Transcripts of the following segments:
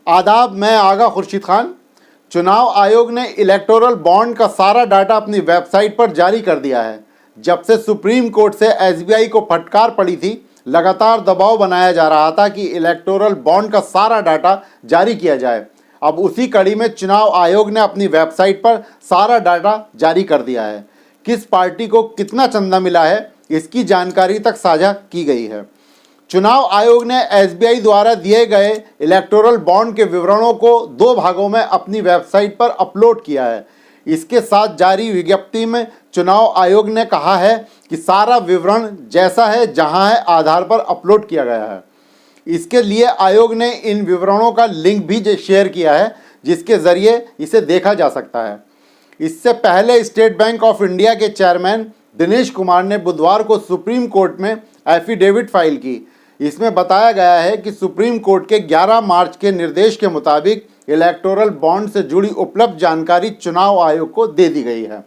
आदाब, मैं आगा खुर्शीद खान। चुनाव आयोग ने इलेक्टोरल बॉन्ड का सारा डाटा अपनी वेबसाइट पर जारी कर दिया है। जब से सुप्रीम कोर्ट से एसबीआई को फटकार पड़ी थी, लगातार दबाव बनाया जा रहा था कि इलेक्टोरल बॉन्ड का सारा डाटा जारी किया जाए। अब उसी कड़ी में चुनाव आयोग ने अपनी वेबसाइट पर सारा डाटा जारी कर दिया है। किस पार्टी को कितना चंदा मिला है, इसकी जानकारी तक साझा की गई है। चुनाव आयोग ने एसबीआई द्वारा दिए गए इलेक्टोरल बॉन्ड के विवरणों को 2 भागों में अपनी वेबसाइट पर अपलोड किया है। इसके साथ जारी विज्ञप्ति में चुनाव आयोग ने कहा है कि सारा विवरण जैसा है जहां है आधार पर अपलोड किया गया है। इसके लिए आयोग ने इन विवरणों का लिंक भी शेयर किया है, जिसके ज़रिए इसे देखा जा सकता है। इससे पहले स्टेट बैंक ऑफ इंडिया के चेयरमैन दिनेश कुमार ने बुधवार को सुप्रीम कोर्ट में एफिडेविट फाइल की। इसमें बताया गया है कि सुप्रीम कोर्ट के 11 मार्च के निर्देश के मुताबिक इलेक्टोरल बॉन्ड से जुड़ी उपलब्ध जानकारी चुनाव आयोग को दे दी गई है।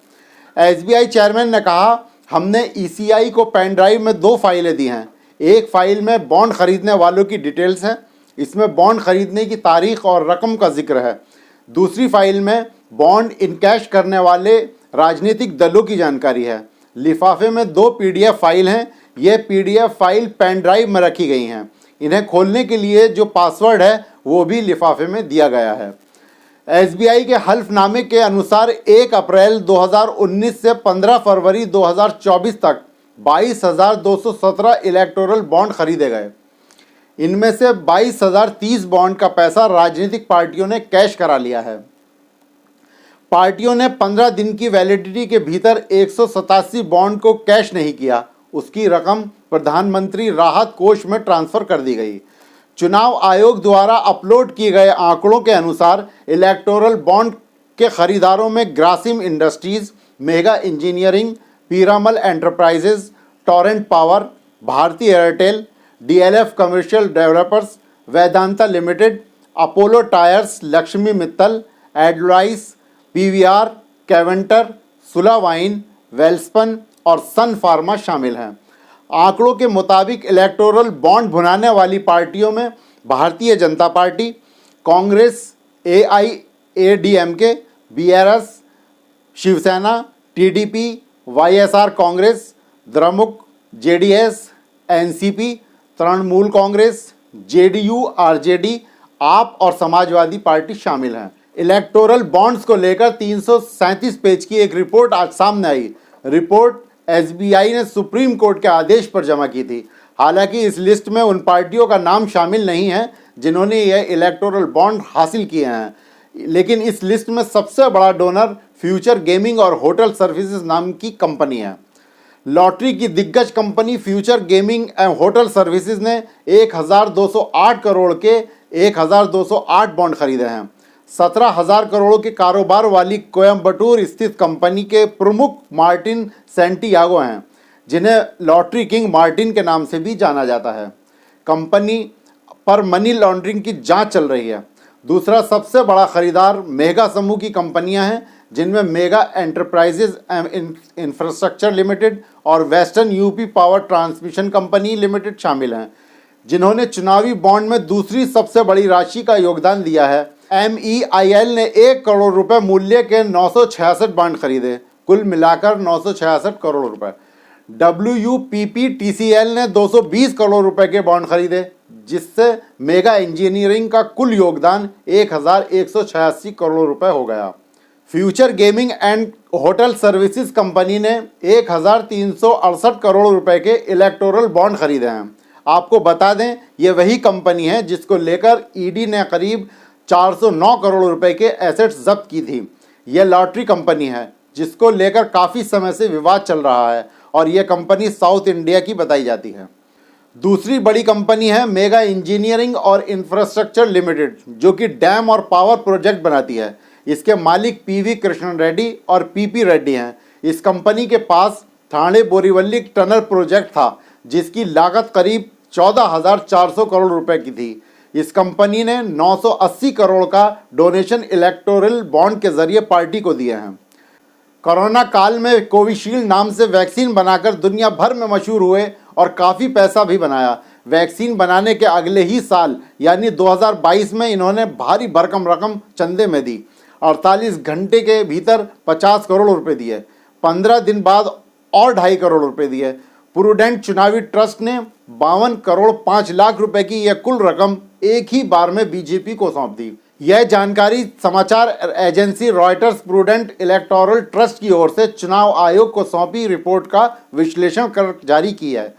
एसबीआई चेयरमैन ने कहा, हमने ईसीआई को पेन ड्राइव में 2 फाइलें दी हैं। एक फाइल में बॉन्ड खरीदने वालों की डिटेल्स है, इसमें बॉन्ड खरीदने की तारीख और रकम का जिक्र है। दूसरी फाइल में बॉन्ड इनकैश करने वाले राजनीतिक दलों की जानकारी है। लिफाफे में 2 पीडीएफ फाइल हैं। ये पीडीएफ फाइल पेन ड्राइव में रखी गई हैं। इन्हें खोलने के लिए जो पासवर्ड है वो भी लिफाफे में दिया गया है। एसबीआई के हल्फनामे के अनुसार 1 अप्रैल 2019 से 15 फरवरी 2024 तक 22,217 इलेक्टोरल बॉन्ड खरीदे गए। इनमें से 22,030 बॉन्ड का पैसा राजनीतिक पार्टियों ने कैश करा लिया है। पार्टियों ने 15 दिन की वैलिडिटी के भीतर 187 बॉन्ड को कैश नहीं किया। उसकी रकम प्रधानमंत्री राहत कोष में ट्रांसफ़र कर दी गई। चुनाव आयोग द्वारा अपलोड किए गए आंकड़ों के अनुसार इलेक्टोरल बॉन्ड के खरीदारों में Grasim Industries, Megha Engineering, Piramal Enterprises, Torrent Power, Bharti Airtel, DLF Commercial Developers, Vedanta Limited, Apollo Tyres, Lakshmi Mittal, Edelweiss, PVR, Keventer, Sula Wine, Welspun और सन फार्मा शामिल हैं। आंकड़ों के मुताबिक इलेक्टोरल बॉन्ड भुनाने वाली पार्टियों में Bharatiya Janata Party, Congress, AIADMK, BRS, Shivsena, TDP, YSR Congress, द्रमुक, JDS, NCP, Trinamool Congress, JDU, RJD, AAP और समाजवादी पार्टी शामिल हैं। इलेक्टोरल बॉन्ड्स को लेकर 337 पेज की एक रिपोर्ट आज सामने आई। रिपोर्ट एसबीआई ने सुप्रीम कोर्ट के आदेश पर जमा की थी। हालांकि इस लिस्ट में उन पार्टियों का नाम शामिल नहीं है जिन्होंने यह इलेक्टोरल बॉन्ड हासिल किए हैं, लेकिन इस लिस्ट में सबसे बड़ा डोनर फ्यूचर गेमिंग और होटल सर्विसेज नाम की कंपनी है। लॉटरी की दिग्गज company future gaming and hotel services ने 1,208 करोड़ के 1,208 बॉन्ड खरीदे हैं। 17,000 करोड़ के कारोबार वाली कोयम्बटूर स्थित कंपनी के प्रमुख मार्टिन सैंटियागो हैं, जिन्हें लॉटरी किंग मार्टिन के नाम से भी जाना जाता है। कंपनी पर मनी लॉन्ड्रिंग की जांच चल रही है। दूसरा सबसे बड़ा खरीदार मेगा समूह की कंपनियां हैं, जिनमें Megha Enterprises and Infrastructure Limited और Western UP Power Transmission Company Limited शामिल हैं, जिन्होंने चुनावी बॉन्ड में दूसरी सबसे बड़ी राशि का योगदान दिया है। MEIL ने 1 करोड़ रुपए मूल्य के 966 बॉन्ड खरीदे, कुल मिलाकर 966 करोड़ रुपए। WPPTCL ने 220 करोड़ रुपए के बॉन्ड खरीदे, जिससे मेगा इंजीनियरिंग का कुल योगदान 1,186 करोड़ रुपए हो गया। Future gaming and hotel services company ने 1,368 करोड़ रुपए के इलेक्टोरल बॉन्ड खरीदे हैं। आपको बता दें, ये वही कंपनी है जिसको लेकर ईडी ने करीब 409 करोड़ रुपए के एसेट्स जब्त की थी। यह लॉटरी कंपनी है जिसको लेकर काफ़ी समय से विवाद चल रहा है और यह कंपनी साउथ इंडिया की बताई जाती है। दूसरी बड़ी कंपनी है मेगा इंजीनियरिंग और इंफ्रास्ट्रक्चर लिमिटेड, जो कि डैम और पावर प्रोजेक्ट बनाती है। इसके मालिक पीवी कृष्णन रेड्डी और पीपी रेड्डी हैं। इस कंपनी के पास ठाणे बोरीवली टनल प्रोजेक्ट था, जिसकी लागत करीब 14,400 करोड़ रुपए की थी। इस कंपनी ने 980 करोड़ का डोनेशन इलेक्टोरल बॉन्ड के जरिए पार्टी को दिए हैं। कोरोना काल में कोविशील्ड नाम से वैक्सीन बनाकर दुनिया भर में मशहूर हुए और काफ़ी पैसा भी बनाया। वैक्सीन बनाने के अगले ही साल यानी 2022 में इन्होंने भारी भरकम रकम चंदे में दी। 48 घंटे के भीतर 50 करोड़ रुपए दिए, 15 दिन बाद और 2.5 करोड़ रुपए दिए। प्रूडेंट चुनावी ट्रस्ट ने 52 करोड़ 5 लाख रुपए की यह कुल रकम एक ही बार में बीजेपी को सौंप दी। यह जानकारी समाचार agency Reuters prudent electoral trust की ओर से चुनाव आयोग को सौंपी रिपोर्ट का विश्लेषण कर जारी की है।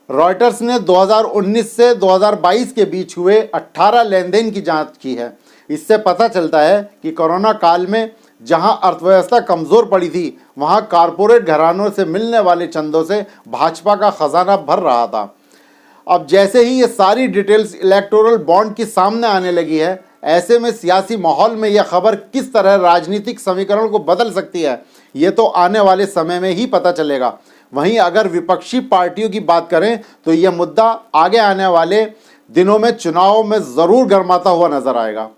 रॉयटर्स ने 2019 से 2022 के बीच हुए 18 लेन देन की जांच की है। इससे पता चलता है कि कोरोना काल में जहां अर्थव्यवस्था कमज़ोर पड़ी थी, वहां कारपोरेट घरानों से मिलने वाले चंदों से भाजपा का खजाना भर रहा था। अब जैसे ही ये सारी डिटेल्स इलेक्टोरल बॉन्ड की सामने आने लगी है, ऐसे में सियासी माहौल में यह खबर किस तरह राजनीतिक समीकरण को बदल सकती है, ये तो आने वाले समय में ही पता चलेगा। वहीं अगर विपक्षी पार्टियों की बात करें तो यह मुद्दा आगे आने वाले दिनों में चुनाव में ज़रूर गर्माता हुआ नजर आएगा।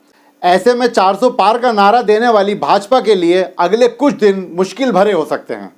ऐसे में 400 पार का नारा देने वाली भाजपा के लिए अगले कुछ दिन मुश्किल भरे हो सकते हैं।